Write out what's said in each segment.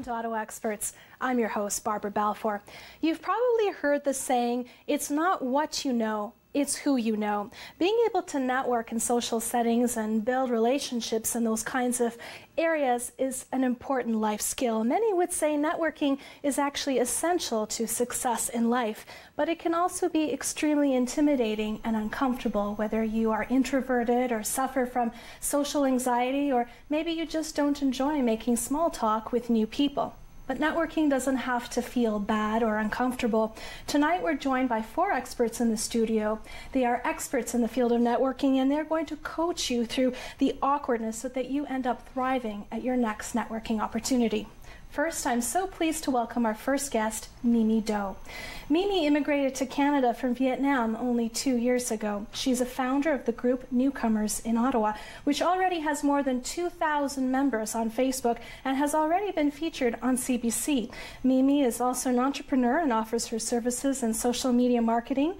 to Ottawa Experts. I'm your host, Barbara Balfour. You've probably heard the saying, it's not what you know, it's who you know. Being able to network in social settings and build relationships in those kinds of areas is an important life skill. Many would say networking is actually essential to success in life, but it can also be extremely intimidating and uncomfortable, whether you are introverted or suffer from social anxiety, or maybe you just don't enjoy making small talk with new people. But networking doesn't have to feel bad or uncomfortable. Tonight we're joined by 4 experts in the studio. They are experts in the field of networking, and they're going to coach you through the awkwardness so that you end up thriving at your next networking opportunity. First, I'm so pleased to welcome our first guest, Mimi Do. Mimi immigrated to Canada from Vietnam only 2 years ago. She's a founder of the group Newcomers in Ottawa, which already has more than 2,000 members on Facebook and has already been featured on CBC. Mimi is also an entrepreneur and offers her services in social media marketing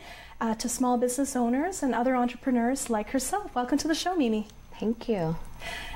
to small business owners and other entrepreneurs like herself. Welcome to the show, Mimi. Thank you.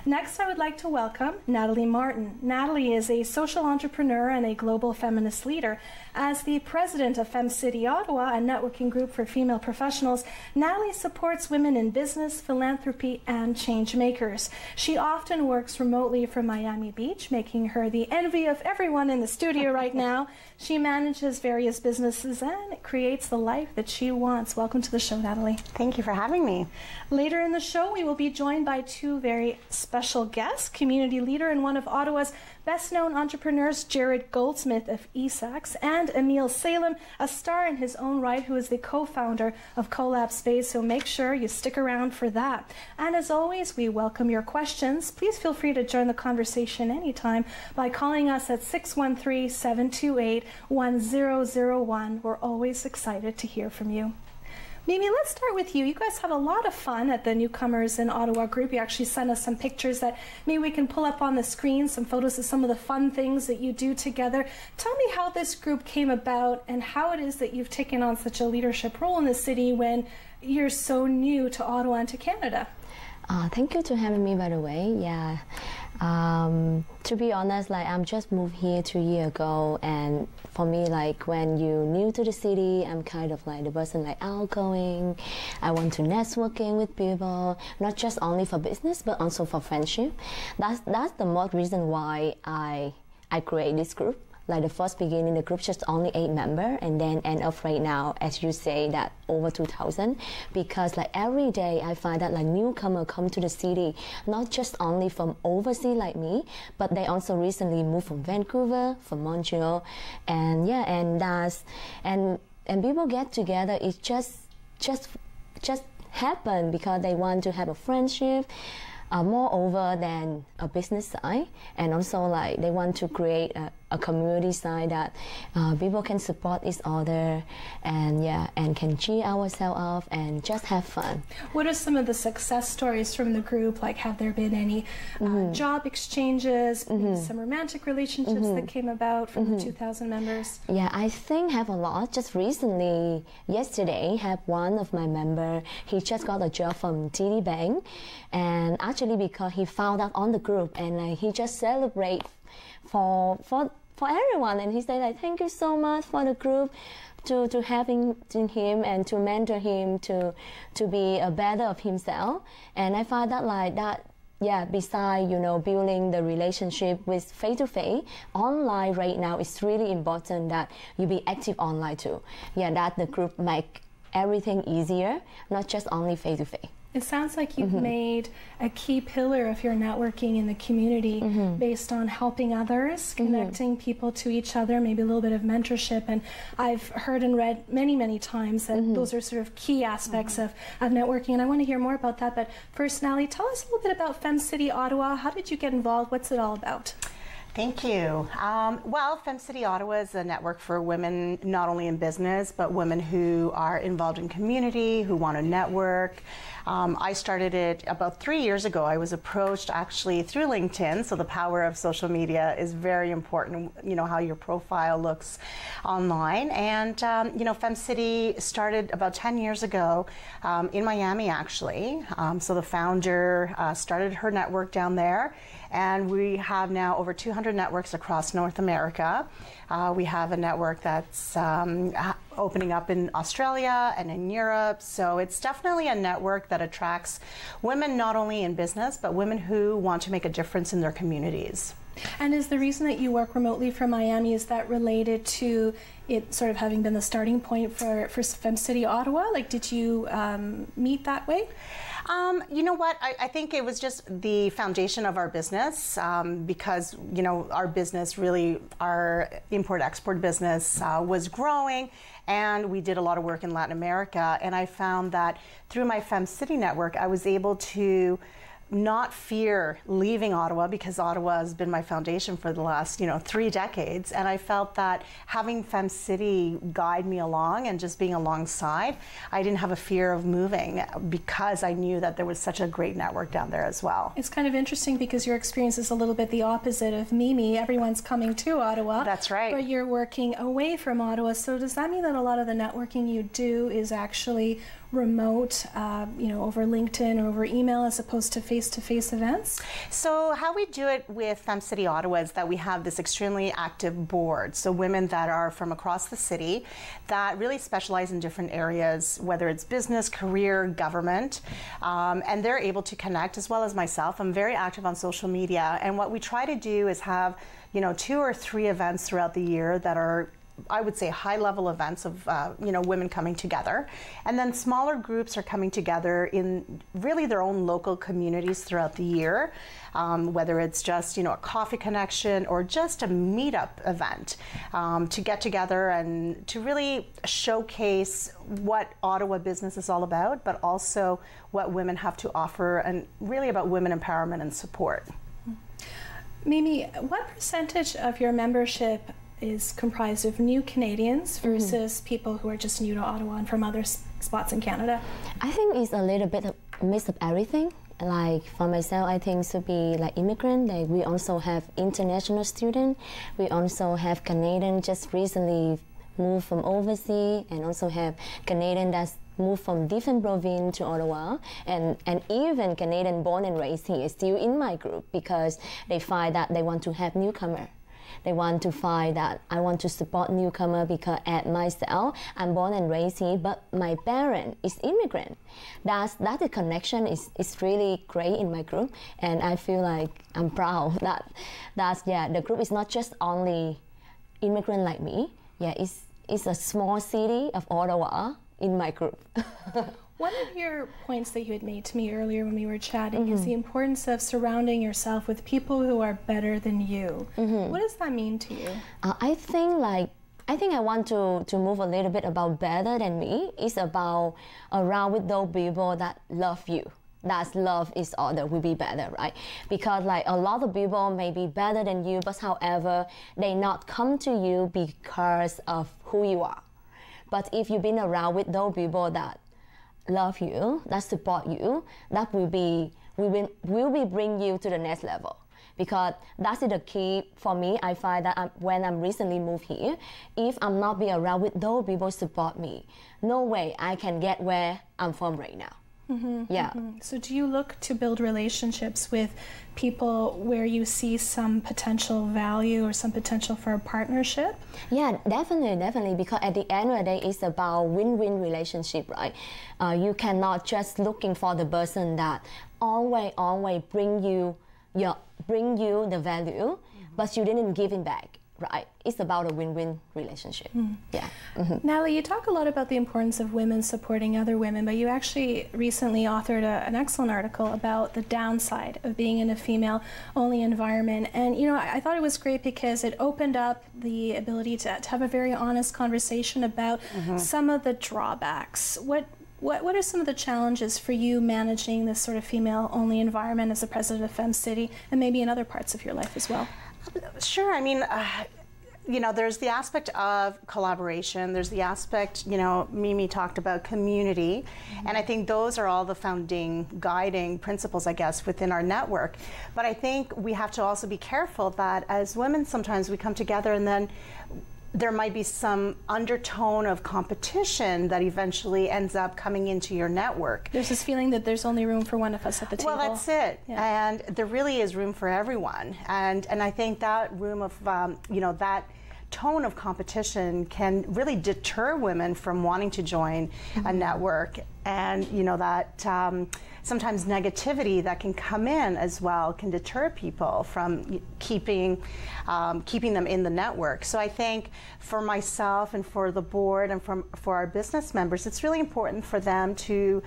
Next, I would like to welcome Natalie Martin. Natalie is a social entrepreneur and a global feminist leader. As the president of Femme Ottawa, a networking group for female professionals, Natalie supports women in business, philanthropy, and change makers. She often works remotely from Miami Beach, making her the envy of everyone in the studio right now. She manages various businesses and creates the life that she wants. Welcome to the show, Natalie. Thank you for having me. Later in the show, we will be joined by 2 very special guests, community leader and one of Ottawa's best-known entrepreneurs, Jarrod Goldsmith of ESAX, and Emil Salem, a star in his own right, who is the co-founder of Collab Space, so make sure you stick around for that. And as always, we welcome your questions. Please feel free to join the conversation anytime by calling us at 613-728-1001. We're always excited to hear from you. Mimi, let's start with you. You guys have a lot of fun at the Newcomers in Ottawa group. You actually sent us some pictures that maybe we can pull up on the screen, some photos of some of the fun things that you do together. Tell me how this group came about and how it is that you've taken on such a leadership role in the city when you're so new to Ottawa and to Canada. Thank you for having me, by the way. Yeah. To be honest, I'm just moved here 2 years ago, and for me, when you're new to the city, I'm kind of the person outgoing. I want to networking with people, not just only for business, but also for friendship. That's the most reason why I create this group. The first beginning, the group just only 8 members, and then end up right now, as you say, that over 2,000. Because every day I find that newcomer come to the city, not just only from overseas like me, but they also recently moved from Vancouver, from Montreal, and yeah, and people get together. It just happen because they want to have a friendship. Moreover than a business side, and also they want to create a community side that people can support each other, and and can cheer ourselves up and just have fun. What are some of the success stories from the group? Have there been any job exchanges, some romantic relationships that came about from the 2,000 members? Yeah, I think have a lot. Just recently, yesterday, have one of my member. He just got a job from TD Bank, and actually because he found out on the group, and he just celebrate for everyone, and he said thank you so much for the group to having him and to mentor him to be a better of himself. And I find that yeah, besides building the relationship with face-to-face, online right now it's really important that you be active online too. Yeah, that the group make everything easier, not just only face-to-face. It sounds like you've made a key pillar of your networking in the community based on helping others, connecting people to each other, maybe a little bit of mentorship. And I've heard and read many, many times that those are sort of key aspects of networking. And I want to hear more about that. But first, Natalie, tell us a little bit about Femme Ottawa. How did you get involved? What's it all about? Thank you. Well, Femme Ottawa is a network for women, not only in business, but women who are involved in community, who want to network. I started it about 3 years ago. I was approached actually through LinkedIn, so the power of social media is very important, how your profile looks online. And, Femme City started about 10 years ago in Miami, actually. So the founder started her network down there. And we have now over 200 networks across North America. We have a network that's opening up in Australia and in Europe. So it's definitely a network that attracts women not only in business, but women who want to make a difference in their communities. And is the reason that you work remotely from Miami, is that related to it sort of having been the starting point for Femme City Ottawa? Like, did you meet that way? You know what, I think it was just the foundation of our business, because, you know, our business really, our import-export business was growing, and we did a lot of work in Latin America, and I found that through my Femme City network, I was able to not fear leaving Ottawa, because Ottawa has been my foundation for the last, 3 decades. And I felt that having Femme City guide me along and just being alongside, I didn't have a fear of moving because I knew that there was such a great network down there as well. It's kind of interesting because your experience is a little bit the opposite of Mimi. Everyone's coming to Ottawa. That's right. But you're working away from Ottawa. So does that mean that a lot of the networking you do is actually remote, over LinkedIn or over email as opposed to face-to-face events? So how we do it with Femme City Ottawa is that we have this extremely active board. So women that are from across the city that really specialize in different areas, whether it's business, career, government, and they're able to connect, as well as myself. I'm very active on social media, and what we try to do is have 2 or 3 events throughout the year that are, I would say, high-level events of women coming together, and then smaller groups are coming together in really their own local communities throughout the year, whether it's just a coffee connection or just a meetup event, to get together and to really showcase what Ottawa business is all about, but also what women have to offer, and really about women empowerment and support. Mimi, what percentage of your membership is comprised of new Canadians versus people who are just new to Ottawa and from other spots in Canada? I think it's a little bit of a mix of everything. Like for myself, I think it should be like immigrant. Like we also have international students. We also have Canadian just recently moved from overseas, and also have Canadian that's moved from different province to Ottawa, and even Canadian born and raised here is still in my group because they find that they want to have newcomer. They want to find that I want to support newcomer because at myself, I'm born and raised here, but my parent is immigrant. That the connection is really great in my group, and I feel like I'm proud that the group is not just only immigrant like me. Yeah, it's a small city of Ottawa in my group. One of your points that you had made to me earlier when we were chatting is the importance of surrounding yourself with people who are better than you. What does that mean to you? I think I want to move a little bit about better than me. It's about around with those people that love you. That's love is all that will be better, right? Because like a lot of people may be better than you, but however, they not come to you because of who you are. But if you've been around with those people that love you, that support you, that will be bring you to the next level. Because that's the key for me. I find that when I'm recently moved here, if I'm not being around with those people support me, no way I can get where I'm from right now. So do you look to build relationships with people where you see some potential value or some potential for a partnership? Yeah, definitely, because at the end of the day, it's about win-win relationship, right? You cannot just looking for the person that always bring you the value, but you didn't give it back. Right, it's about a win-win relationship. Yeah. Natalie, you talk a lot about the importance of women supporting other women, but you actually recently authored an excellent article about the downside of being in a female-only environment. And I thought it was great because it opened up the ability to have a very honest conversation about some of the drawbacks. What are some of the challenges for you managing this sort of female-only environment as the president of Femme City, and maybe in other parts of your life as well? Sure. I mean, there's the aspect of collaboration. There's the aspect, Mimi talked about community. And I think those are all the founding, guiding principles, I guess, within our network. But I think we have to also be careful that as women, sometimes we come together and then there might be some undertone of competition that eventually ends up coming into your network. There's this feeling that there's only room for one of us at the table. Well, that's it. Yeah. And there really is room for everyone. And I think that room of, that tone of competition can really deter women from wanting to join a network. And, that sometimes negativity that can come in as well can deter people from keeping them in the network. So I think for myself and for the board and for our business members, it's really important for them to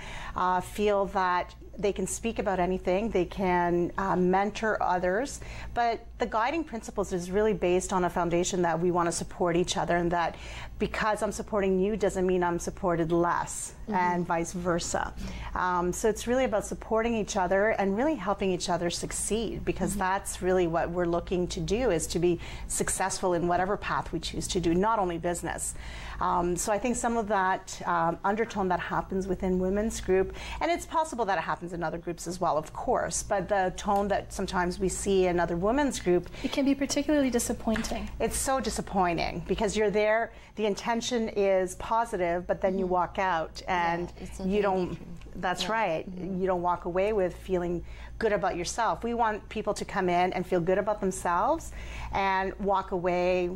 feel that they can speak about anything, they can mentor others, but the guiding principles is really based on a foundation that we want to support each other, and that because I'm supporting you doesn't mean I'm supported less, and vice versa. So it's really about supporting each other and really helping each other succeed, because that's really what we're looking to do, is to be successful in whatever path we choose to do, not only business. So I think some of that undertone that happens within women's group, and it's possible that it happens in other groups as well, of course, but the tone that sometimes we see in other women's group, it can be particularly disappointing. It's so disappointing, because you're there, the intention is positive, but then you walk out and you don't, that's right, you don't walk away with feeling good about yourself. We want people to come in and feel good about themselves and walk away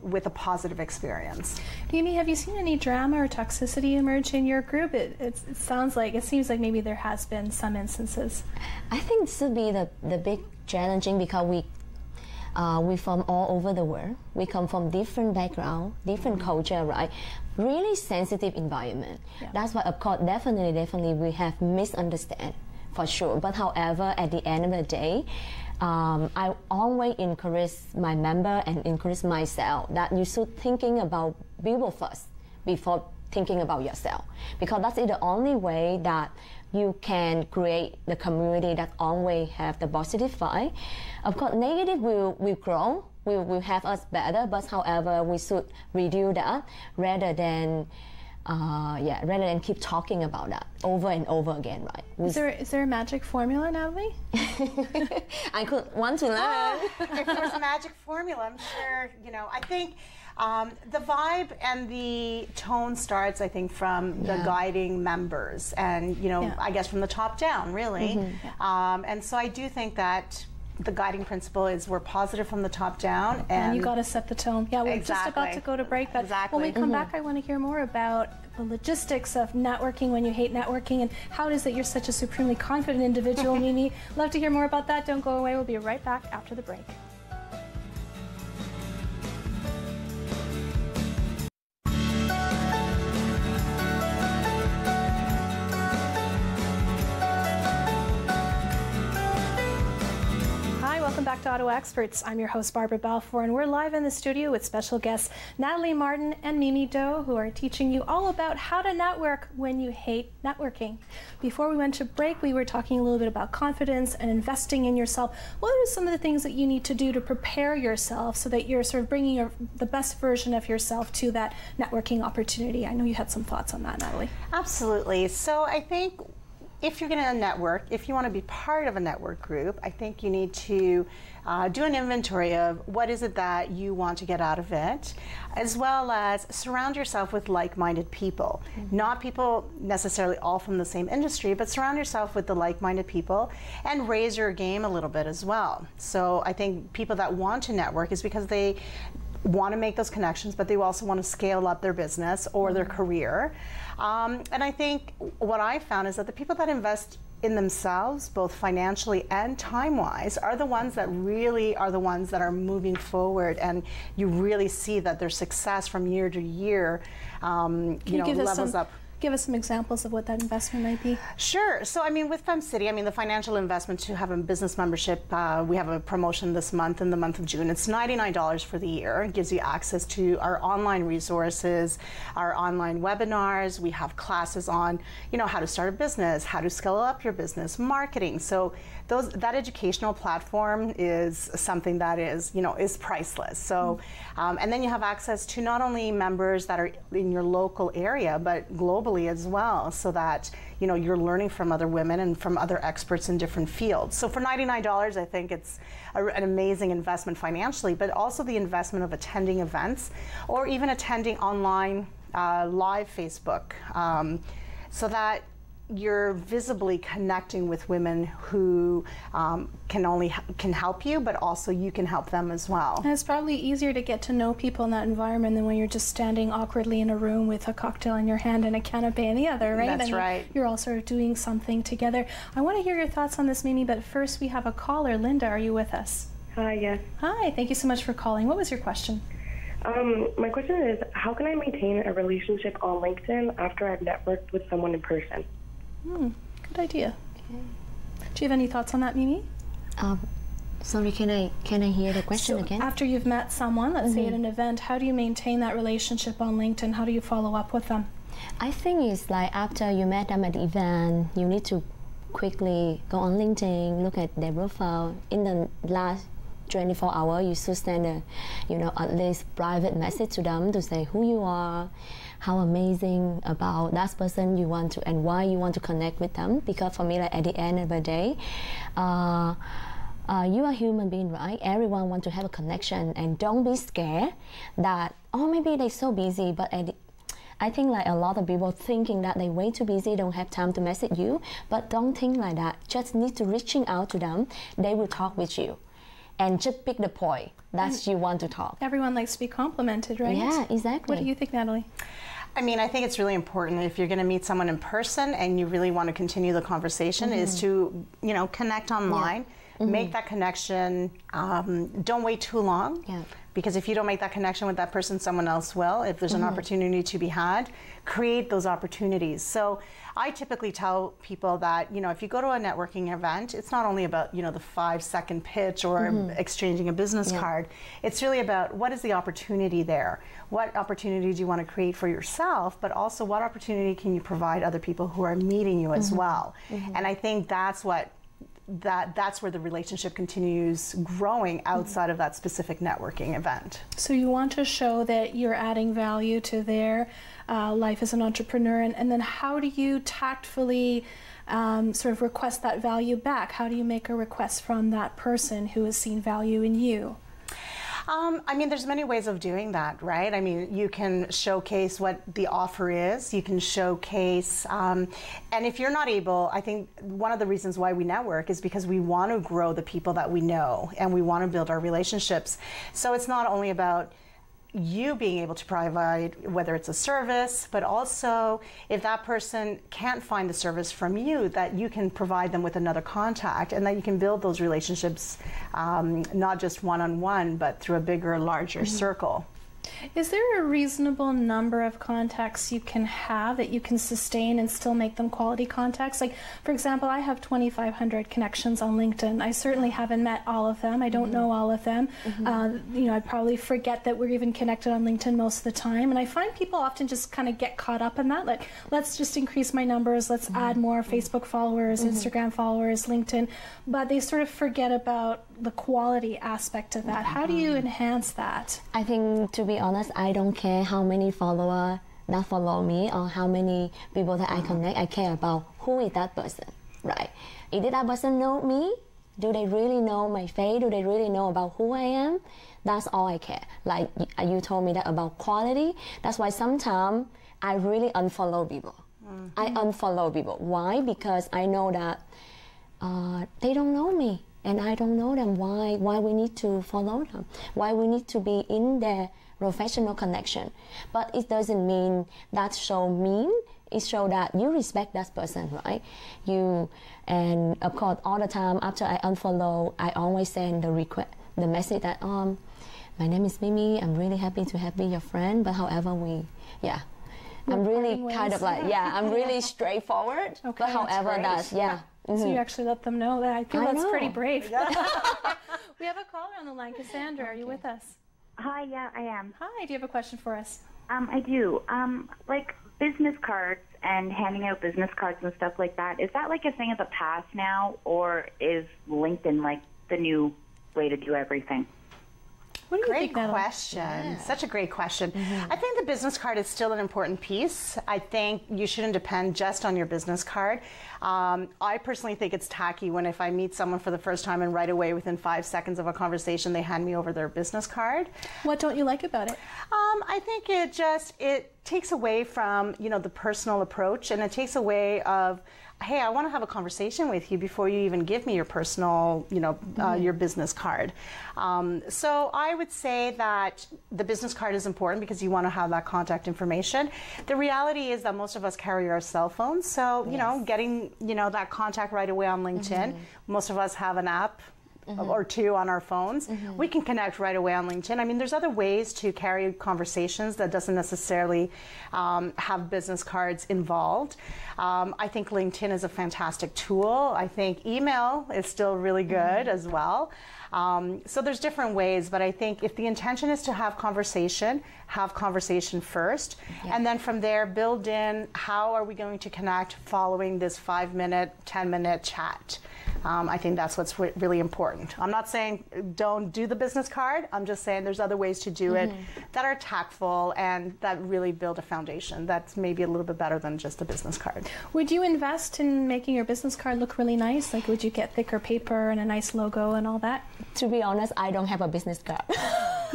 with a positive experience. Mimi, have you seen any drama or toxicity emerge in your group? It seems like maybe there has been some instances. I think this would be the big challenging, because we from all over the world. We come from different background, different culture, right? Really sensitive environment. Yeah. That's why, of course, definitely we have misunderstand, for sure. But however, at the end of the day, I always encourage my member and encourage myself that you should thinking about people first before thinking about yourself, because that's the only way that you can create the community that always have the positive vibe. Of course, negative will grow, will have us better, but however, we should reduce that rather than keep talking about that over and over again, right? Is there a magic formula, Natalie? I could want to learn. If there was a magic formula, I'm sure, I think the vibe and the tone starts, I think, from the guiding members, and I guess from the top down, really. And so I do think that the guiding principle is we're positive from the top down, and you got to set the tone. Yeah, we're just about to go to break, but when we come back, I want to hear more about the logistics of networking when you hate networking, and how it is that you're such a supremely confident individual, Mimi. Love to hear more about that. Don't go away. We'll be right back after the break. Welcome back to Ottawa Experts. I'm your host, Barbara Balfour, and we're live in the studio with special guests Natalie Martin and Mimi Doe, who are teaching you all about how to network when you hate networking. Before we went to break, we were talking a little bit about confidence and investing in yourself. What are some of the things that you need to do to prepare yourself so that you're sort of bringing the best version of yourself to that networking opportunity? I know you had some thoughts on that, Natalie. Absolutely. So I think if you're going to network, if you want to be part of a network group, I think you need to do an inventory of what is it that you want to get out of it, as well as surround yourself with like-minded people. Not people necessarily all from the same industry, but surround yourself with the like-minded people and raise your game a little bit as well. So I think people that want to network is because they want to make those connections, but they also want to scale up their business or their career. And I think what I found is that the people that invest in themselves, both financially and time-wise, are the ones that really are the ones that are moving forward, and you really see that their success from year to year, levels up. Give us some examples of what that investment might be. Sure. So, I mean, with Femme City, the financial investment to have a business membership, we have a promotion this month, in the month of June. It's $99 for the year. It gives you access to our online resources, our online webinars. We have classes on, how to start a business, how to scale up your business, marketing. So that educational platform is something that is, is priceless. So, and then you have access to not only members that are in your local area, but globally. globally as well, so that you're learning from other women and from other experts in different fields. So for $99, I think it's an amazing investment financially, but also the investment of attending events or even attending online live Facebook, so that you're visibly connecting with women who can help you, but also you can help them as well. And it's probably easier to get to know people in that environment than when you're just standing awkwardly in a room with a cocktail in your hand and a canapé in the other, right? That's right. You're all sort of doing something together. I want to hear your thoughts on this, Mimi, but first we have a caller. Linda, are you with us? Hi, yes. Hi, thank you so much for calling. What was your question? My question is, how can I maintain a relationship on LinkedIn after I've networked with someone in person? Good idea. Okay. Do you have any thoughts on that, Mimi? Sorry, can I hear the question again? After you've met someone, let's say at an event, how do you maintain that relationship on LinkedIn? How do you follow up with them? I think it's like after you met them at the event, you need to quickly go on LinkedIn, look at their profile. In the last 24 hours, you should send a, at least private message to them to say who you are, how amazing about that person you want to, and why you want to connect with them. Because for me, like at the end of the day, you are a human being, right? Everyone wants to have a connection, and don't be scared that, oh, maybe they're so busy, but I think like a lot of people thinking that they're way too busy, don't have time to message you, but don't think like that. Just need to reaching out to them. They will talk with you. And just pick the point that you want to talk. Everyone likes to be complimented, right? Yeah, exactly. What do you think, Natalie? I mean, I think it's really important if you're going to meet someone in person and you really want to continue the conversation is to, connect online, make that connection. Don't wait too long. Yeah. Because if you don't make that connection with that person, someone else will. If there's an opportunity to be had, create those opportunities. So I typically tell people that, if you go to a networking event, it's not only about, the 5-second pitch or exchanging a business card. It's really about what is the opportunity there? What opportunity do you want to create for yourself, but also what opportunity can you provide other people who are meeting you as well? And I think that's where the relationship continues growing outside of that specific networking event. So you want to show that you're adding value to their life as an entrepreneur, and then how do you tactfully sort of request that value back? How do you make a request from that person who has seen value in you? I mean, there's many ways of doing that, right? I mean, you can showcase what the offer is. You can showcase, and if you're not able, I think one of the reasons why we network is because we want to grow the people that we know and we want to build our relationships. So it's not only about you being able to provide, whether it's a service, but also if that person can't find the service from you, that you can provide them with another contact and that you can build those relationships, not just one-on-one, but through a bigger, larger circle. Is there a reasonable number of contacts you can have that you can sustain and still make them quality contacts? Like, for example, I have 2,500 connections on LinkedIn. I certainly haven't met all of them. I don't know all of them. I probably forget that we're even connected on LinkedIn most of the time. And I find people often just kind of get caught up in that. Like, let's just increase my numbers. Let's add more Facebook followers, Instagram followers, LinkedIn. But they sort of forget about the quality aspect of that. How do you enhance that? I think, to be honest, I don't care how many followers that follow me or how many people that I connect. I care about who is that person, right? Did that person know me? Do they really know my face? Do they really know about who I am? That's all I care. Like you told me that about quality. That's why sometimes I really unfollow people. I unfollow people. Why? Because I know that they don't know me. And I don't know them. Why we need to follow them? Why we need to be in their professional connection? But it doesn't mean that's so mean. It shows that you respect that person, right? And of course, all the time after I unfollow, I always send the message that my name is Mimi. I'm really happy to be your friend. But however, I'm really kind of like I'm really straightforward. Okay, but however, So you actually let them know that. I feel that's pretty brave. We have a caller on the line. Cassandra, are you with us? Hi, yeah, I am. Hi, do you have a question for us? I do. Like business cards and handing out business cards and stuff like that, is that like a thing of the past now, or is LinkedIn like the new way to do everything? What do you great think, Natalie? question. Such a great question. I think the business card is still an important piece. I think you shouldn't depend just on your business card. I personally think it's tacky when if I meet someone for the first time and right away within 5 seconds of a conversation they hand me over their business card. What don't you like about it? I think it takes away from, you know, the personal approach, and it takes away of, hey, I want to have a conversation with you before you even give me your personal, you know, your business card. So I would say that the business card is important because you want to have that contact information. The reality is that most of us carry our cell phones, so, you know, getting, you know, that contact right away on LinkedIn. Most of us have an app or two on our phones. We can connect right away on LinkedIn. I mean, there's other ways to carry conversations that doesn't necessarily have business cards involved. I think LinkedIn is a fantastic tool. I think email is still really good as well. So there's different ways, but I think if the intention is to have conversation first, and then from there build in how are we going to connect following this 5-minute, 10-minute chat. I think that's what's really important. I'm not saying don't do the business card. I'm just saying there's other ways to do it that are tactful and that really build a foundation that's maybe a little bit better than just a business card. Would you invest in making your business card look really nice? Like, would you get thicker paper and a nice logo and all that? To be honest, I don't have a business card.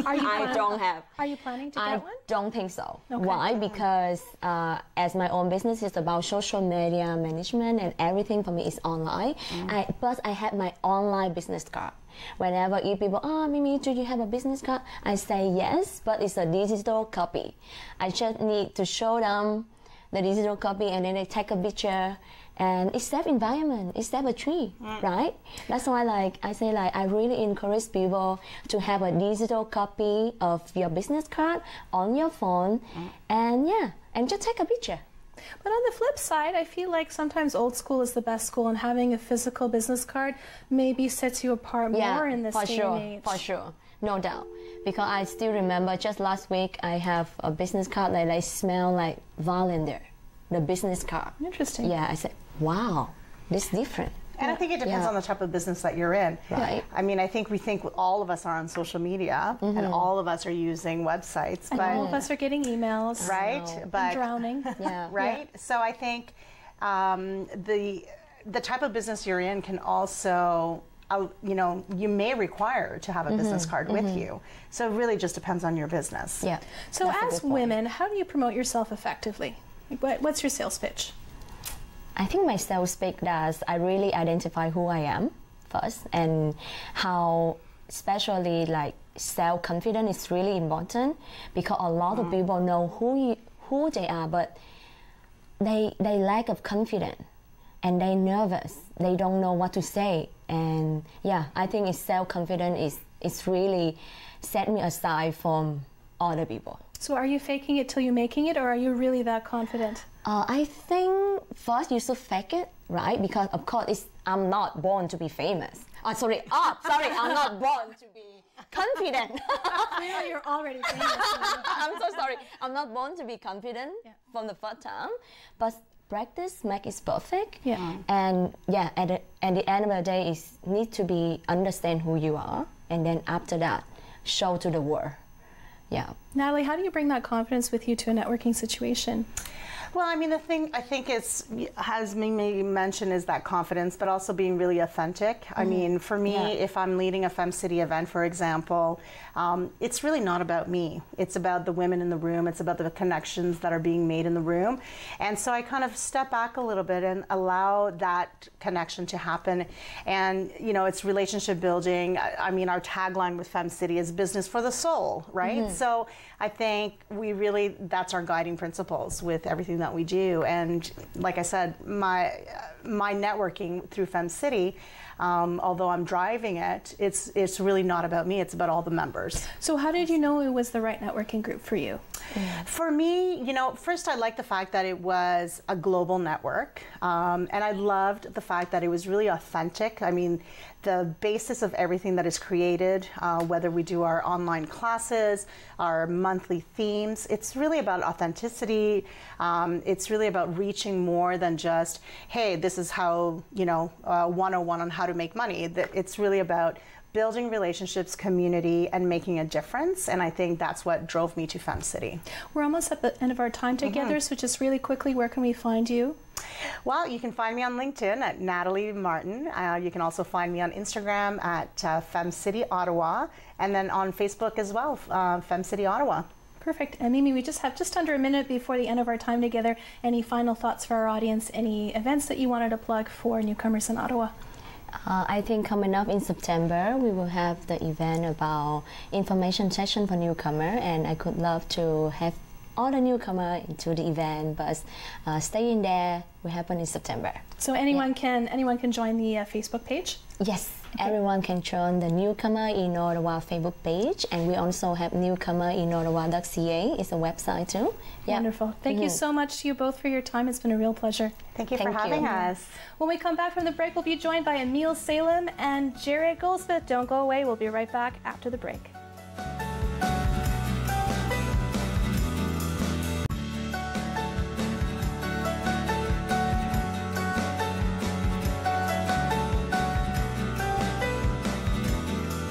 I don't have. Are you planning to I get one? don't think so. Okay. Why? Because as my own business is about social media management and everything for me is online. Plus, I have my online business card. Whenever you people, Mimi, do you have a business card? I say yes, but it's a digital copy. I just need to show them the digital copy and then they take a picture. And it's safe environment, it's safe a tree, right? That's why I say I really encourage people to have a digital copy of your business card on your phone and just take a picture. But on the flip side, I feel like sometimes old school is the best school, and having a physical business card maybe sets you apart more in this day and age. For sure, no doubt. Because I still remember just last week I have a business card that smell like lavender, the business card. Interesting. Yeah, I said, wow, this is different. And I think it depends on the type of business that you're in. Right. I mean, I think all of us are on social media and all of us are using websites. And all of us are getting emails. Right. But and drowning. Right. Yeah. So I think the type of business you're in can also, you know, you may require to have a business card with you. So it really just depends on your business. Yeah. So as women, how do you promote yourself effectively? What's your sales pitch? I think my sales pitch does. I really identify who I am first, and how, especially self-confidence is really important, because a lot of people know who they are, but they lack of confidence and they nervous. They don't know what to say, and I think it's self-confidence is really set me aside from other people. So are you faking it till you're making it, or are you really that confident? I think first you should fake it, right? Because of course I'm not born to be famous. Sorry, I'm not born to be confident. Clearly you're already famous. I'm so sorry. I'm not born to be confident from the first time, but practice makes it perfect. Yeah. And at the end of the day, it need to be understand who you are, and then after that, show to the world. Yeah. Natalie, how do you bring that confidence with you to a networking situation? Well, I mean, the thing I think has maybe mentioned is that confidence, but also being really authentic. I mean, for me, if I'm leading a Femme City event, for example, it's really not about me. It's about the women in the room. It's about the connections that are being made in the room. And so I kind of step back a little bit and allow that connection to happen. And, you know, it's relationship building. I mean, our tagline with Femme City is business for the soul, right? So I think that's our guiding principles with everything that we do. And like I said, my networking through Femme City, although I'm driving it, it's really not about me, it's about all the members. So how did you know it was the right networking group for you? For me, you know, first I liked the fact that it was a global network, and I loved the fact that it was really authentic. I mean, the basis of everything that is created, whether we do our online classes, our monthly themes, it's really about authenticity. It's really about reaching more than just, hey, this is how, you know, 101 on how to make money. It's really about building relationships, community, and making a difference. And I think that's what drove me to Femme City. We're almost at the end of our time together, so just really quickly, where can we find you? Well, you can find me on LinkedIn at Natalie Martin. You can also find me on Instagram at Femme City Ottawa, and then on Facebook as well, Femme City Ottawa. Perfect. And Mimi, we just have just under a minute before the end of our time together. Any final thoughts for our audience? Any events that you wanted to plug for newcomers in Ottawa? I think coming up in September, we will have the event about information session for newcomer, and I could love to have all the newcomer into the event, but stay in there. Will happen in September. So anyone can join the Facebook page? Yes, okay. Everyone can join the Newcomer in Ottawa Facebook page, and we also have newcomerinOttawa.ca. It's a website too. Yeah. Wonderful. Thank you so much to you both for your time. It's been a real pleasure. Thank you for having us. When we come back from the break, we'll be joined by Emil Salem and Jarrod Goldsmith. Don't go away. We'll be right back after the break.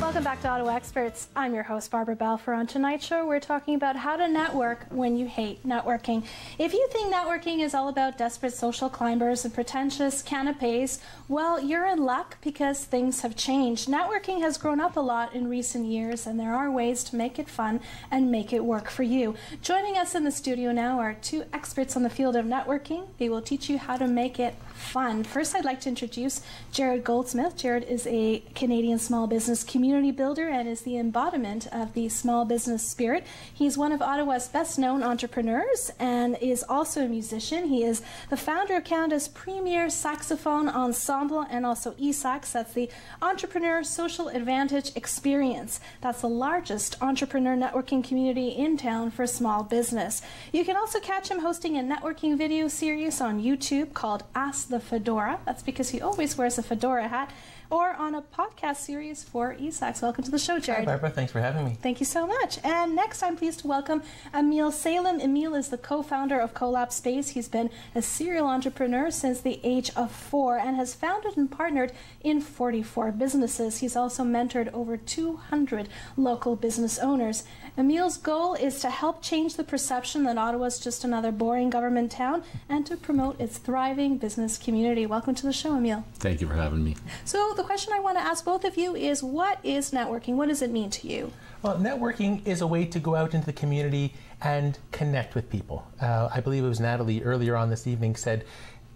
Welcome back to Ottawa Experts. I'm your host, Barbara Balfour. On tonight's show, we're talking about how to network when you hate networking. If you think networking is all about desperate social climbers and pretentious canapes, well, you're in luck because things have changed. Networking has grown up a lot in recent years, and there are ways to make it fun and make it work for you. Joining us in the studio now are two experts on the field of networking. They will teach you how to make it fun. First, I'd like to introduce Jarrod Goldsmith. Jarrod is a Canadian small business community builder and is the embodiment of the small business spirit. He's one of Ottawa's best-known entrepreneurs and is also a musician. He is the founder of Canada's premier saxophone ensemble and also ESAX. That's the Entrepreneur Social Advantage Experience. That's the largest entrepreneur networking community in town for small business. You can also catch him hosting a networking video series on YouTube called Ask the Fedora. That's because he always wears a fedora hat. Or on a podcast series for ESAX. Welcome to the show, Jarrod. Hi, Barbara. Thanks for having me. Thank you so much. And next, I'm pleased to welcome Emil Salem. Emil is the co-founder of Collab Space. He's been a serial entrepreneur since the age of 4 and has founded and partnered in 44 businesses. He's also mentored over 200 local business owners. Emil's goal is to help change the perception that Ottawa's just another boring government town and to promote its thriving business community. Welcome to the show, Emil. Thank you for having me. So the question I want to ask both of you is, what is networking? What does it mean to you? Well, networking is a way to go out into the community and connect with people. I believe it was Natalie earlier on this evening said,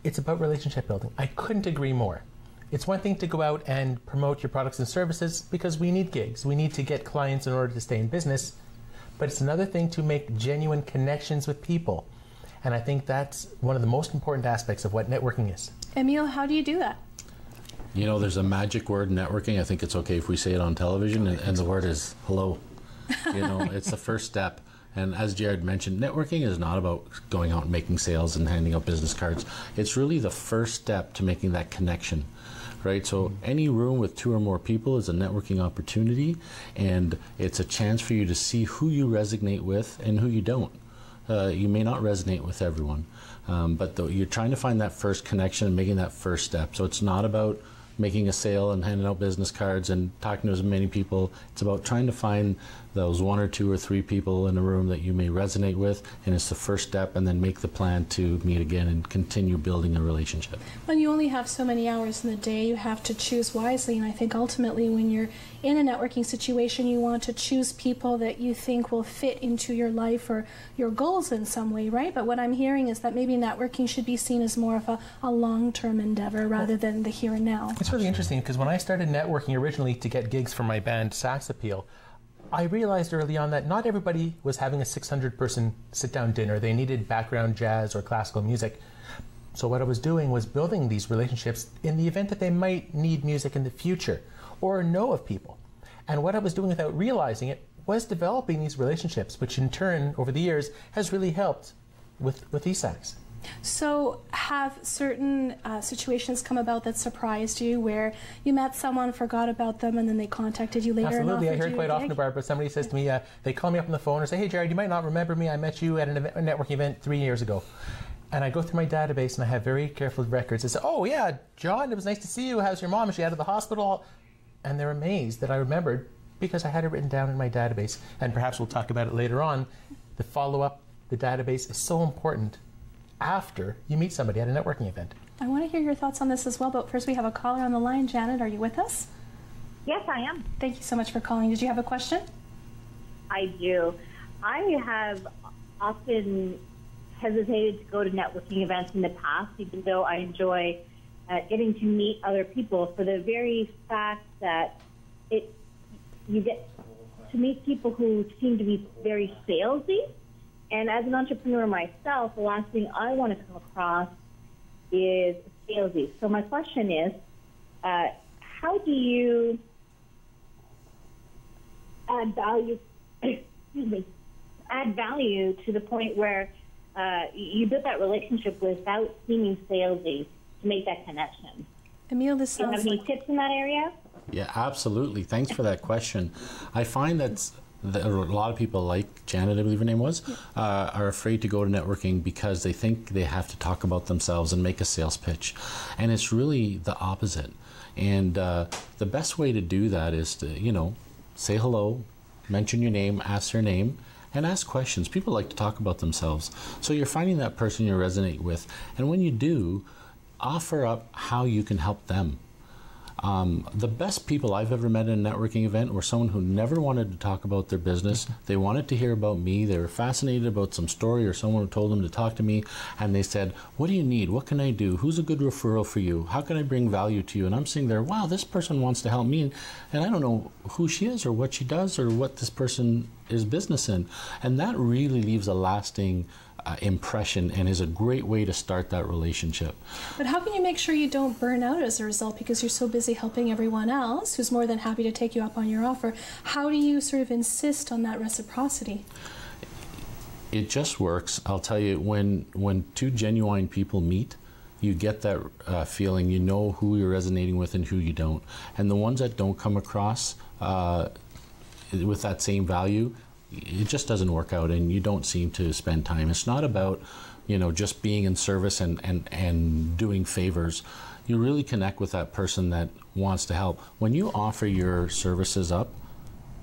it's about relationship building. I couldn't agree more. It's one thing to go out and promote your products and services because we need gigs. We need to get clients in order to stay in business. But it's another thing to make genuine connections with people. And I think that's one of the most important aspects of what networking is. Emil, how do you do that? You know, there's a magic word, networking. I think it's okay if we say it on television, and the word is hello. You know, it's the first step. And as Jarrod mentioned, networking is not about going out and making sales and handing out business cards. It's really the first step to making that connection, right? So any room with 2 or more people is a networking opportunity, and it's a chance for you to see who you resonate with and who you don't. You may not resonate with everyone, but you're trying to find that first connection and making that first step. So it's not about making a sale and handing out business cards and talking to as many people. It's about trying to find those 1 or 2 or 3 people in a room that you may resonate with, and it's the first step, and then make the plan to meet again and continue building a relationship. When you only have so many hours in the day, you have to choose wisely, and I think ultimately when you're in a networking situation, you want to choose people that you think will fit into your life or your goals in some way, right? But what I'm hearing is that maybe networking should be seen as more of a long-term endeavor rather than the here and now. It's really interesting because when I started networking originally to get gigs for my band Sax Appeal, I realized early on that not everybody was having a 600-person sit-down dinner. They needed background jazz or classical music. So what I was doing was building these relationships in the event that they might need music in the future or know of people. And what I was doing without realizing it was developing these relationships, which in turn, over the years, has really helped with ESAX. So have certain situations come about that surprised you, where you met someone, forgot about them, and then they contacted you later? Absolutely. And I heard quite often, Barbara, somebody says to me, they call me up on the phone and say, hey, Jarrod, you might not remember me. I met you at a networking event 3 years ago. And I go through my database, and I have very careful records. I say, oh, yeah, John, it was nice to see you. How's your mom? Is she out of the hospital? and they're amazed that I remembered because I had it written down in my database. And perhaps we'll talk about it later on. The follow-up, the database is so important after you meet somebody at a networking event. I want to hear your thoughts on this as well, but first we have a caller on the line. Jannat, are you with us? Yes, I am. Thank you so much for calling. Did you have a question? I do. I have often hesitated to go to networking events in the past, even though I enjoy getting to meet other people, for the very fact that you get to meet people who seem to be very salesy. And as an entrepreneur myself, the last thing I want to come across is salesy. So my question is, how do you add value? Add value to the point where you build that relationship without seeming salesy to make that connection. Emil, this sounds do you have any tips in that area? Yeah, absolutely. Thanks for that question. I find that a lot of people, like Jannat, I believe her name was, are afraid to go to networking because they think they have to talk about themselves and make a sales pitch. And it's really the opposite. And the best way to do that is to, you know, say hello, mention your name, ask their name, and ask questions. People like to talk about themselves. So you're finding that person you resonate with. And when you do, offer up how you can help them. The best people I've ever met in a networking event were someone who never wanted to talk about their business. They wanted to hear about me. They were fascinated about some story or someone who told them to talk to me. And they said, what do you need? What can I do? Who's a good referral for you? How can I bring value to you? And I'm sitting there, wow, this person wants to help me. And I don't know who she is or what she does or what this person is business in. And that really leaves a lasting impression and is a great way to start that relationship. But how can you make sure you don't burn out as a result because you're so busy helping everyone else who's more than happy to take you up on your offer? How do you sort of insist on that reciprocity? It just works. I'll tell you, when two genuine people meet, you get that feeling. You know who you're resonating with and who you don't. And the ones that don't come across with that same value, it just doesn't work out and you don't seem to spend time. It's not about, you know, just being in service and doing favors. You really connect with that person that wants to help. When you offer your services up,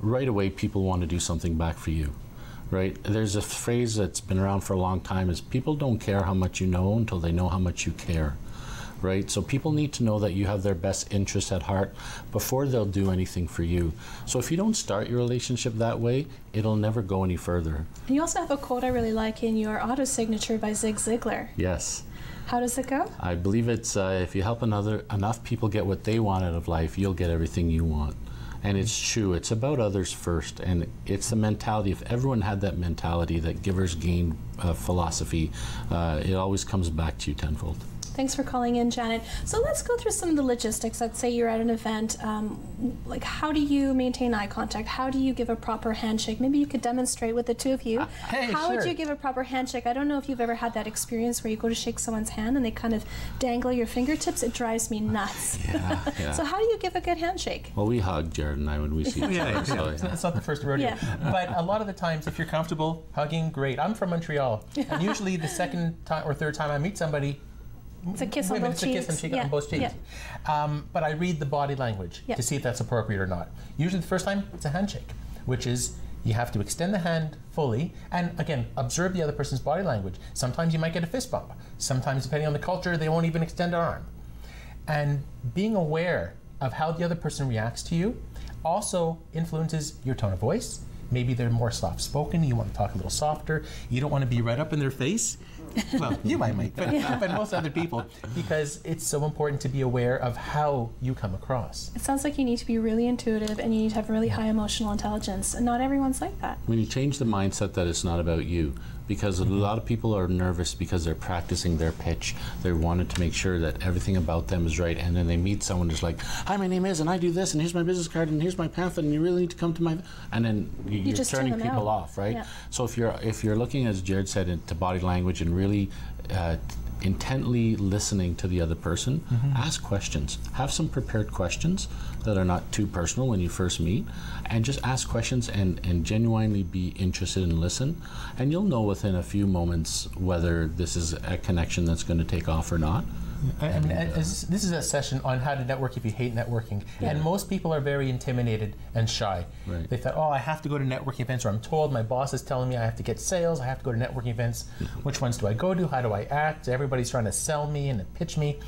right away people want to do something back for you, right? There's a phrase that's been around for a long time, is people don't care how much you know until they know how much you care. Right? So people need to know that you have their best interests at heart before they'll do anything for you. So if you don't start your relationship that way, it'll never go any further. And you also have a quote I really like in your auto signature by Zig Ziglar. Yes. How does it go? I believe it's if you help enough people get what they want out of life, you'll get everything you want. And it's true. It's about others first. And it's the mentality. If everyone had that mentality, that givers gain philosophy, it always comes back to you tenfold. Thanks for calling in, Jannat. So let's go through some of the logistics. Let's say you're at an event. Like, how do you maintain eye contact? How do you give a proper handshake? Maybe you could demonstrate with the two of you. How would you give a proper handshake? I don't know if you've ever had that experience where you go to shake someone's hand and they kind of dangle your fingertips. It drives me nuts. Yeah. So how do you give a good handshake? Well, we hug, Jarrod and I, when we see each other. So, It's not the first rodeo. Yeah. But a lot of the times, if you're comfortable hugging, great. I'm from Montreal. And usually the second time or third time I meet somebody, it's a kiss on both cheeks. It's a kiss on both cheeks. But I read the body language to see if that's appropriate or not. Usually the first time, it's a handshake, which is you have to extend the hand fully and, again, observe the other person's body language. Sometimes you might get a fist bump. Sometimes, depending on the culture, they won't even extend their arm. And being aware of how the other person reacts to you also influences your tone of voice. Maybe they're more soft-spoken, you want to talk a little softer. You don't want to be right up in their face. Well, you might, but most other people, because it's so important to be aware of how you come across. It sounds like you need to be really intuitive and you need to have really high emotional intelligence, and not everyone's like that. when you change the mindset that it's not about you, because a lot of people are nervous because they're practicing their pitch. They wanted to make sure that everything about them is right, and then they meet someone who's like, hi, my name is, and I do this, and here's my business card, and here's my pamphlet, and you really need to come to my, and then you're just turning turn them people out. off, right? Yeah. So if you're looking, as Jarrod said, into body language and really intently listening to the other person, ask questions. Have some prepared questions that are not too personal when you first meet, and just ask questions and genuinely be interested and listen. And you'll know within a few moments whether this is a connection that's going to take off or not. I mean, this is a session on how to network if you hate networking. And most people are very intimidated and shy. Right. They thought, oh, I have to go to networking events, or I'm told my boss is telling me I have to get sales, I have to go to networking events. Which ones do I go to? How do I act? Everybody's trying to sell me and pitch me.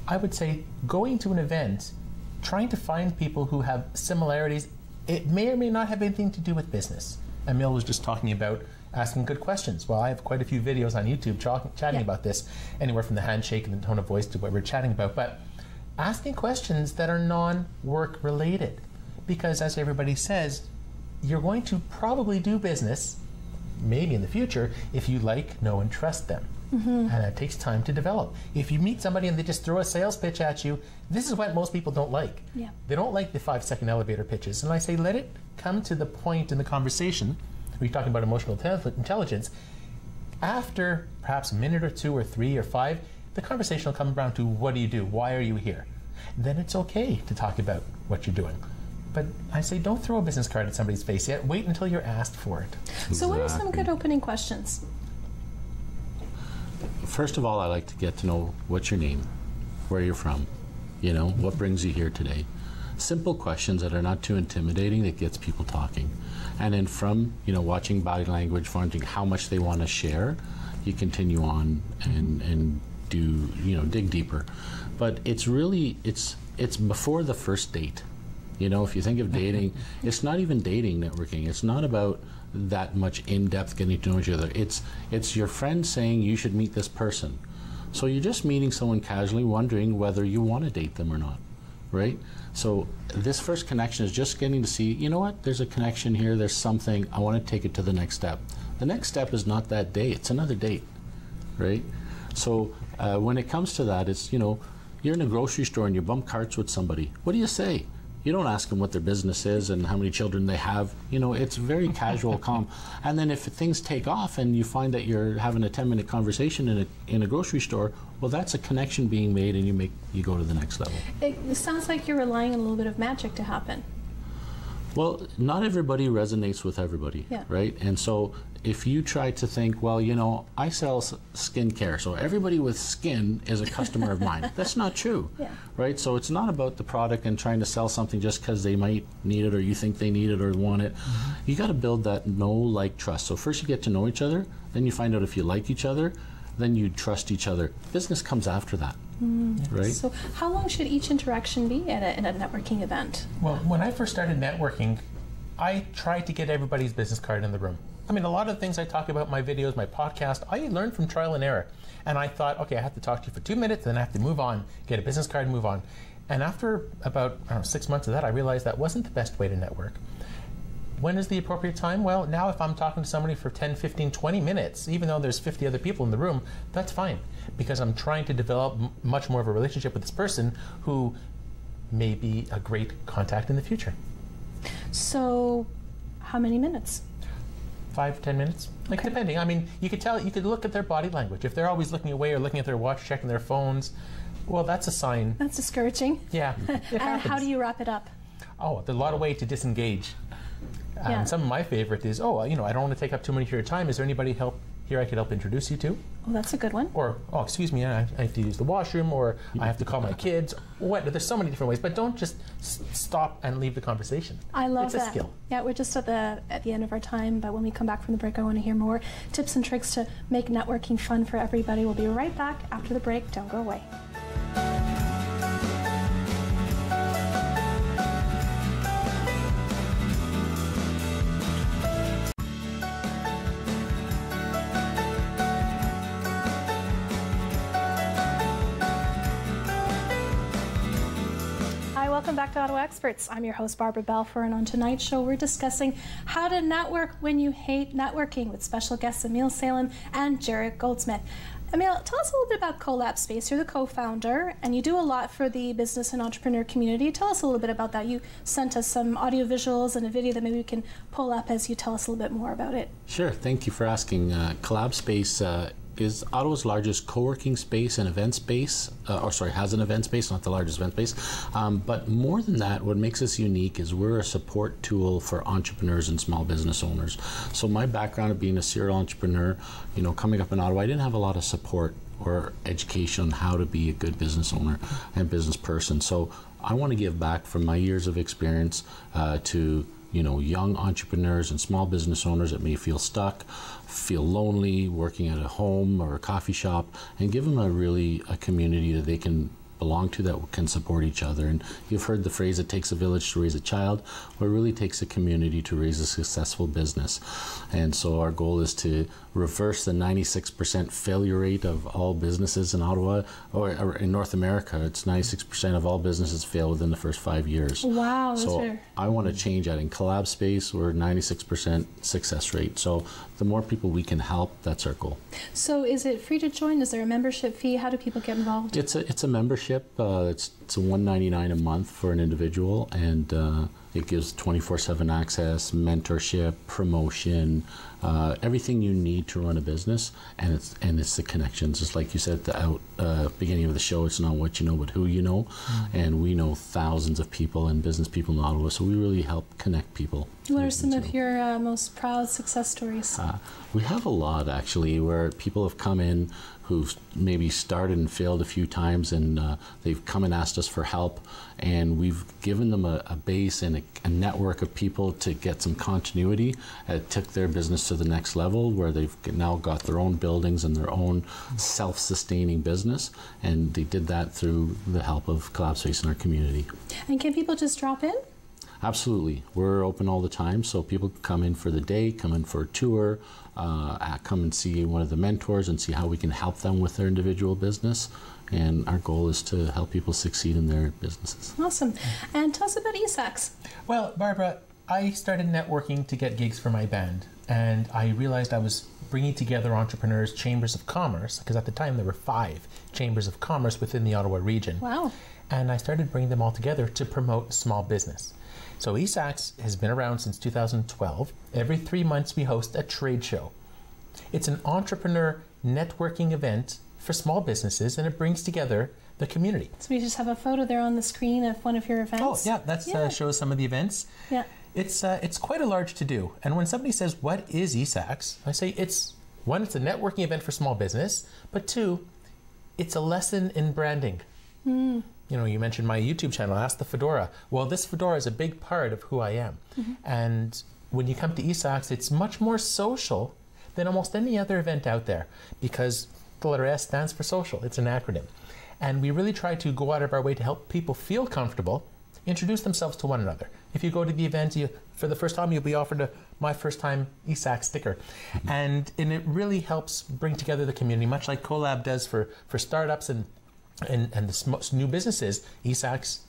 I would say going to an event, trying to find people who have similarities, it may or may not have anything to do with business. Emil was just talking about asking good questions. Well, I have quite a few videos on YouTube chatting about this, anywhere from the handshake and the tone of voice to what we're chatting about. But asking questions that are non-work related, because as everybody says, you're going to probably do business, maybe in the future, if you like, know, and trust them. And it takes time to develop. If you meet somebody and they just throw a sales pitch at you, this is what most people don't like. They don't like the 5-second elevator pitches. And I say, let it come to the point in the conversation. We're talking about emotional intelligence. After perhaps a minute or 2 or 3 or 5, the conversation will come around to, what do you do? Why are you here? Then it's okay to talk about what you're doing. But I say, don't throw a business card at somebody's face yet. Wait until you're asked for it. So what are some good opening questions? First of all, I like to get to know what's your name, where you're from, you know, what brings you here today. Simple questions that are not too intimidating, that gets people talking. And then from, you know, watching body language, finding how much they want to share, you continue on and do, you know, dig deeper. But it's really, it's before the first date. You know, if you think of dating, it's not even dating networking. It's not about that much in-depth getting to know each other. It's your friend saying you should meet this person. So you're just meeting someone casually, wondering whether you want to date them or not, right? So this first connection is just getting to see, you know what, there's a connection here, there's something, I want to take it to the next step. The next step is not that date, it's another date, right? So when it comes to that, it's, you know, you're in a grocery store and you bump carts with somebody. What do you say? You don't ask them what their business is and how many children they have. You know, it's very casual, calm. And then if things take off and you find that you're having a 10-minute conversation in a grocery store, well, that's a connection being made, and you go to the next level. It sounds like you're relying on a little bit of magic to happen. Well, not everybody resonates with everybody, right? And so if you try to think, well, you know, I sell skincare, so everybody with skin is a customer of mine. That's not true, right? So it's not about the product and trying to sell something just because they might need it or you think they need it or want it. You got to build that know, like, trust. So first you get to know each other, then you find out if you like each other, then you trust each other. Business comes after that. Right? So how long should each interaction be at a networking event? Well, when I first started networking, I tried to get everybody's business card in the room. I mean, a lot of the things I talk about in my videos, my podcast, I learned from trial and error. And I thought, okay, I have to talk to you for 2 minutes, then I have to move on, get a business card and move on. And after about 6 months of that, I realized that wasn't the best way to network. When is the appropriate time? Well, now if I'm talking to somebody for 10, 15, 20 minutes, even though there's 50 other people in the room, that's fine. Because I'm trying to develop much more of a relationship with this person who may be a great contact in the future. So, how many minutes? 5, 10 minutes, like depending. I mean, you could tell, you could look at their body language. If they're always looking away or looking at their watch, checking their phones, well, that's a sign. That's discouraging. Yeah, it happens. How do you wrap it up? Oh, there's a lot of ways to disengage. Some of my favorite is, oh, you know, I don't want to take up too much of your time. Is there anybody here I could help introduce you to? Oh, that's a good one. Or, oh, excuse me, I have to use the washroom, or I have to call my kids. What? There's so many different ways, but don't just stop and leave the conversation. I love that. It's a skill. Yeah, we're just at the end of our time, but when we come back from the break, I want to hear more tips and tricks to make networking fun for everybody. We'll be right back after the break. Don't go away. Welcome back to Ottawa Experts. I'm your host, Barbara Balfour, and on tonight's show, we're discussing how to network when you hate networking with special guests Emil Salem and Jarrod Goldsmith. Emil, tell us a little bit about Collab Space. You're the co-founder, and you do a lot for the business and entrepreneur community. Tell us a little bit about that. You sent us some audio visuals and a video that maybe we can pull up as you tell us a little bit more about it. Sure. Thank you for asking. Collab Space is Ottawa's largest co-working space and event space, has an event space, not the largest event space. But more than that, what makes us unique is we're a support tool for entrepreneurs and small business owners. So my background of being a serial entrepreneur, you know, coming up in Ottawa, I didn't have a lot of support or education on how to be a good business owner and business person. So I want to give back from my years of experience to young entrepreneurs and small business owners that may feel stuck, feel lonely, working at a home or a coffee shop, and give them a community that they can belong to, that can support each other. And you've heard the phrase, it takes a village to raise a child. Well, it really takes a community to raise a successful business. And so our goal is to reverse the 96% failure rate of all businesses in Ottawa, or in North America. It's 96% of all businesses fail within the first 5 years. Wow, that's so fair. I want to change that. In Collab Space, we're 96% success rate. So the more people we can help, that's our goal. So is it free to join? Is there a membership fee? How do people get involved? It's a membership. It's a $199 a month for an individual, and it gives 24/7 access, mentorship, promotion, everything you need to run a business, and it's the connections. Just like you said at the beginning of the show, it's not what you know, but who you know. And we know thousands of people and business people in Ottawa, so we really help connect people. What are some of your most proud success stories? We have a lot, actually, where people have come in who've maybe started and failed a few times, and they've come and asked us for help, and we've given them a base and a network of people to get some continuity. It took their business to the next level, where they've now got their own buildings and their own self-sustaining business, and they did that through the help of Collab Space in our community. And can people just drop in? Absolutely. We're open all the time, so people can come in for the day, come in for a tour, come and see one of the mentors and see how we can help them with their individual business. And our goal is to help people succeed in their businesses. Awesome. And tell us about ESAX. Well, Barbara, I started networking to get gigs for my band, and I realized I was bringing together entrepreneurs, chambers of commerce, because at the time there were 5 chambers of commerce within the Ottawa region. Wow. And I started bringing them all together to promote small business. So ESAX has been around since 2012. Every 3 months we host a trade show. It's an entrepreneur networking event for small businesses, and it brings together the community. So we just have a photo there on the screen of one of your events. Oh yeah, that shows some of the events. Yeah. It's quite a large to-do. And when somebody says, what is ESAX? I say it's a networking event for small business, but 2, it's a lesson in branding. You mentioned my YouTube channel, Ask the Fedora. Well, this fedora is a big part of who I am. And when you come to ESAX, it's much more social than almost any other event out there, because the letter S stands for social. It's an acronym. And we really try to go out of our way to help people feel comfortable, introduce themselves to one another. If you go to the event, for the first time, you'll be offered my first time ESAX sticker. And it really helps bring together the community, much like Collab does for startups and the new businesses. ESAX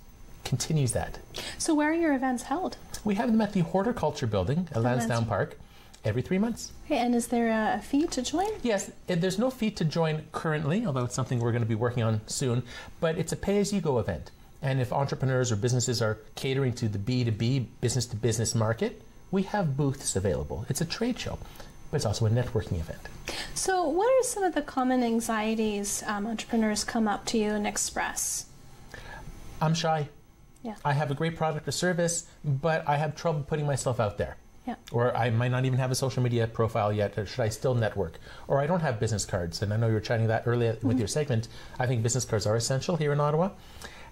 continues that. So where are your events held? We have them at the Horticulture Building at Lansdowne Park every 3 months. Okay, and is there a fee to join? Yes, there's no fee to join currently, although it's something we're going to be working on soon, but it's a pay-as-you-go event. And if entrepreneurs or businesses are catering to the B2B, business-to-business market, we have booths available. It's a trade show, but it's also a networking event. So what are some of the common anxieties entrepreneurs come up to you and express? I'm shy. Yeah. I have a great product or service, but I have trouble putting myself out there. Yeah. Or I might not even have a social media profile yet, or should I still network? Or I don't have business cards, and I know you were chatting that earlier with your segment. I think business cards are essential here in Ottawa.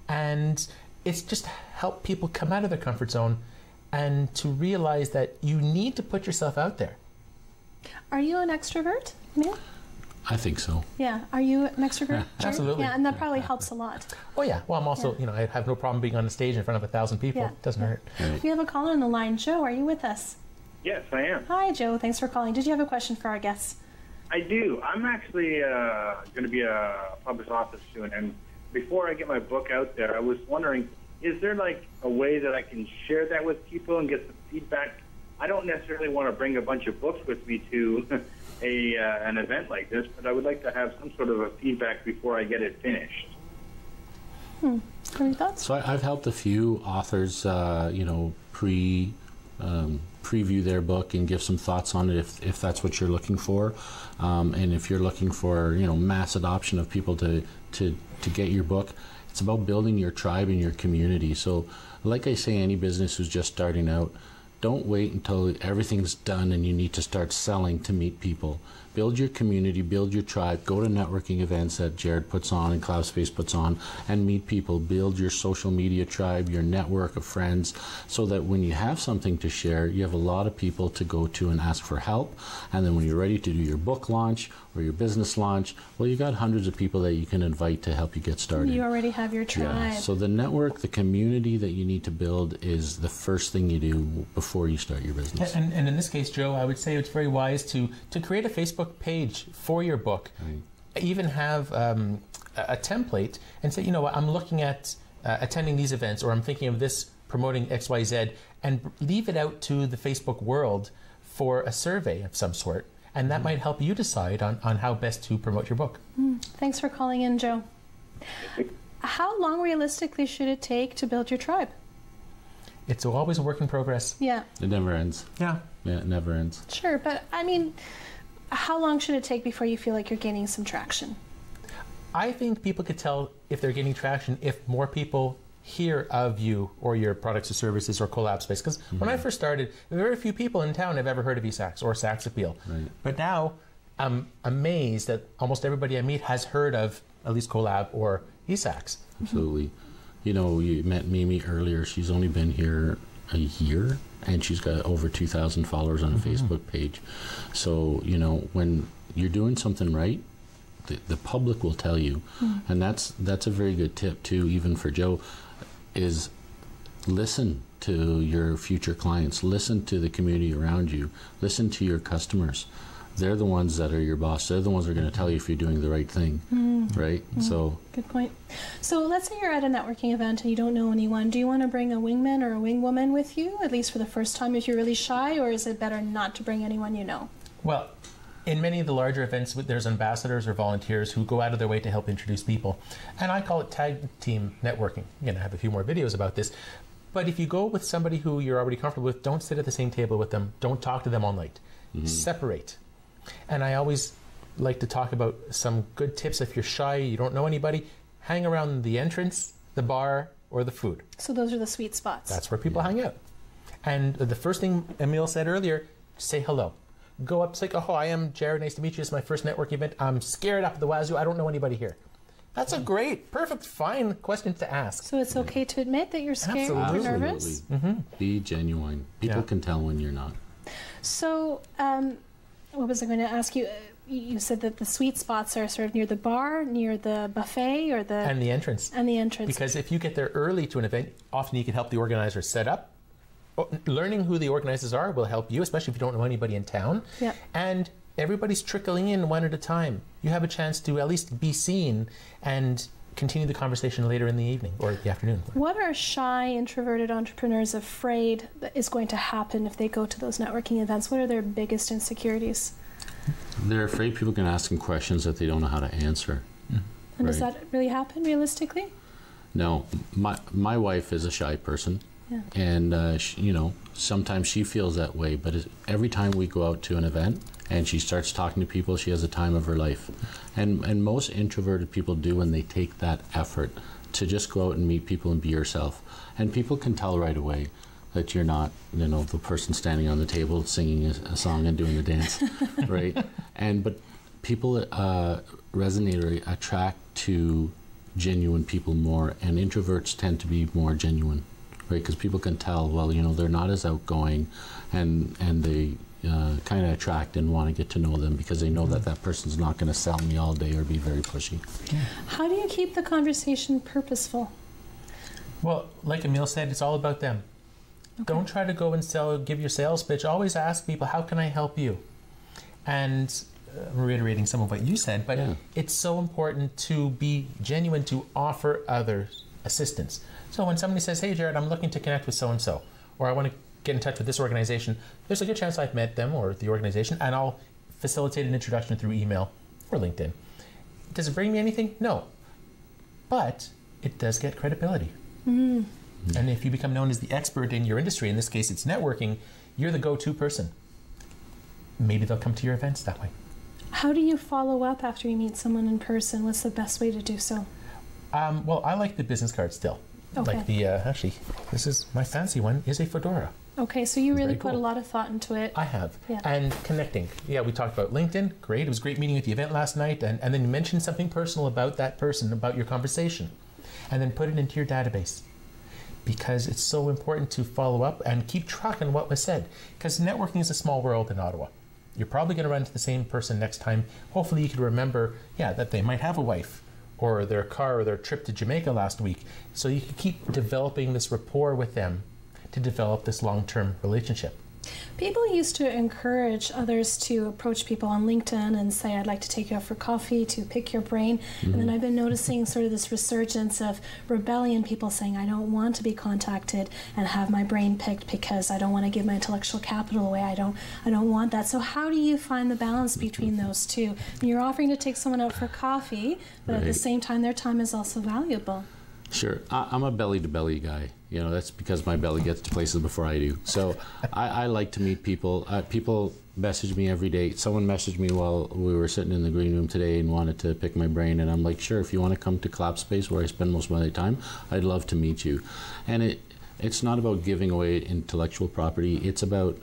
And it's just help people come out of their comfort zone and to realize that you need to put yourself out there. Are you an extrovert, Emil? I think so. Yeah. Are you an extrovert? Absolutely. Yeah, and that probably helps a lot. Oh yeah. Well, I'm also, I have no problem being on the stage in front of 1,000 people. Yeah. It doesn't hurt. Right. We have a caller on the line. Joe, are you with us? Yes, I am. Hi, Joe. Thanks for calling. Did you have a question for our guests? I do. I'm actually going to be a published author soon, and before I get my book out there, I was wondering, is there like a way that I can share that with people and get some feedback? I don't necessarily want to bring a bunch of books with me to an event like this, but I would like to have some sort of a feedback before I get it finished. Any thoughts? So I've helped a few authors, preview their book and give some thoughts on it if that's what you're looking for, and if you're looking for mass adoption of people to get your book. It's about building your tribe and your community. So like I say, any business who's just starting out, don't wait until everything's done and you need to start selling to meet people. Build your community, build your tribe, go to networking events that Jarrod puts on and Collab Space puts on, and meet people. Build your social media tribe, your network of friends, so that when you have something to share, you have a lot of people to go to and ask for help. And then when you're ready to do your book launch or your business launch, well, you got hundreds of people that you can invite to help you get started. You already have your tribe. Yeah. So the network, the community that you need to build is the first thing you do before you start your business. And in this case, Joe, I would say it's very wise to create a Facebook page for your book. Right. Even have a template and say, you know what, I'm looking at attending these events, or I'm thinking of this promoting XYZ, and leave it out to the Facebook world for a survey of some sort. And that might help you decide on how best to promote your book. Thanks for calling in, Joe. How long realistically should it take to build your tribe? It's always a work in progress. Yeah. It never ends. Yeah. Yeah, it never ends. Sure, but I mean, how long should it take before you feel like you're gaining some traction? I think people could tell if they're gaining traction if more people hear of you or your products or services or Collab Space. Because when I first started, very few people in town have ever heard of eSax or Sax Appeal. Right. But now I'm amazed that almost everybody I meet has heard of at least Collab or eSax. Absolutely. You know, you met Mimi earlier. She's only been here a year, and she's got over 2,000 followers on a Facebook page. So, you know, when you're doing something right, the public will tell you. And that's a very good tip, too, even for Joe, is listen to your future clients. Listen to the community around you. Listen to your customers. They're the ones that are your boss. They're the ones that are going to tell you if you're doing the right thing, right? So good point. So let's say you're at a networking event and you don't know anyone. Do you want to bring a wingman or a wingwoman with you, at least for the first time if you're really shy, or is it better not to bring anyone you know? Well, in many of the larger events, there's ambassadors or volunteers who go out of their way to help introduce people. And I call it tag team networking. Again, I have a few more videos about this. But if you go with somebody who you're already comfortable with, don't sit at the same table with them. Don't talk to them all night. Separate. And I always like to talk about some good tips. If you're shy, you don't know anybody, hang around the entrance, the bar, or the food. So those are the sweet spots. That's where people hang out. And the first thing Emil said earlier, say hello. Go up, say, oh, I am Jarrod, nice to meet you. It's my first networking event. I'm scared up the wazoo. I don't know anybody here. That's a great, perfect, fine question to ask. So it's okay to admit that you're scared or nervous? Be genuine. People can tell when you're not. So, what was I going to ask you? You said that the sweet spots are sort of near the bar, near the buffet, or the... And the entrance. And the entrance. Because if you get there early to an event, often you can help the organizer set up. Learning who the organizers are will help you, especially if you don't know anybody in town. Yeah. And everybody's trickling in one at a time. You have a chance to at least be seen and continue the conversation later in the evening or the afternoon. What are shy, introverted entrepreneurs afraid that is going to happen if they go to those networking events? What are their biggest insecurities? They're afraid people can ask them questions that they don't know how to answer. And does that really happen realistically? No. My wife is a shy person. Yeah. And, you know, sometimes she feels that way, but every time we go out to an event and she starts talking to people, she has the time of her life. And most introverted people do when they take that effort to just go out and meet people and be yourself. And people can tell right away that you're not, you know, the person standing on the table singing a song and doing the dance, right? But people resonate or attract to genuine people more, and introverts tend to be more genuine. Right, because people can tell, well, you know, they're not as outgoing, and they kind of attract and want to get to know them because they know that that person's not going to sell me all day or be very pushy. How do you keep the conversation purposeful? Well, like Emil said, it's all about them. Okay. Don't try to go and give your sales pitch. Always ask people, how can I help you? And I'm reiterating some of what you said, but it's so important to be genuine, to offer others assistance. So when somebody says, hey, Jarrod, I'm looking to connect with so-and-so, or I want to get in touch with this organization, there's a good chance I've met them or the organization, and I'll facilitate an introduction through email or LinkedIn. Does it bring me anything? No. But it does get credibility. And if you become known as the expert in your industry, in this case it's networking, you're the go-to person. Maybe they'll come to your events that way. How do you follow up after you meet someone in person? What's the best way to do so? Well, I like the business card still. Okay. Like the, actually, this is my fancy one, is a fedora. Okay, so you really put cool. a lot of thought into it. I have. Yeah. And connecting. Yeah, we talked about LinkedIn. Great. It was great meeting at the event last night. And then you mentioned something personal about that person, about your conversation. And then put it into your database. Because it's so important to follow up and keep track on what was said. Because networking is a small world in Ottawa. You're probably going to run into the same person next time. Hopefully you can remember, that they might have a wife, or their car, or their trip to Jamaica last week. So you can keep developing this rapport with them to develop this long-term relationship. People used to encourage others to approach people on LinkedIn and say, I'd like to take you out for coffee, to pick your brain. And then I've been noticing sort of this resurgence of rebellion, people saying, I don't want to be contacted and have my brain picked because I don't want to give my intellectual capital away. I don't want that. So how do you find the balance between those two? And you're offering to take someone out for coffee, but at the same time, their time is also valuable. Sure. I'm a belly-to-belly guy. That's because my belly gets to places before I do. So I like to meet people. People message me every day. Someone messaged me while we were sitting in the green room today and wanted to pick my brain. And I'm like, sure, if you want to come to Collab Space, where I spend most of my time, I'd love to meet you. And it's not about giving away intellectual property. It's about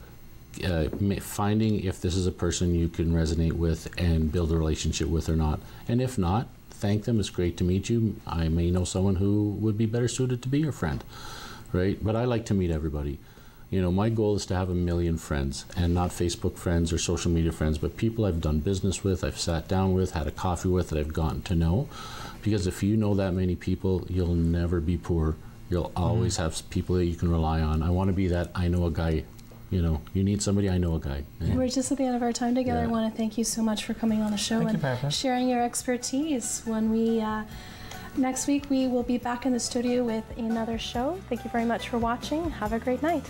finding if this is a person you can resonate with and build a relationship with or not. And if not, thank them. It's great to meet you. I may know someone who would be better suited to be your friend, right? But I like to meet everybody. My goal is to have 1 million friends, and not Facebook friends or social media friends, but people I've done business with, I've sat down with, had a coffee with, that I've gotten to know. Because if you know that many people, you'll never be poor. You'll always have people that you can rely on. I want to be that I know a guy. You need somebody, I know a guy. Yeah. We're just at the end of our time together. I want to thank you so much for coming on the show and sharing your expertise. When we next week, we will be back in the studio with another show. Thank you very much for watching. Have a great night.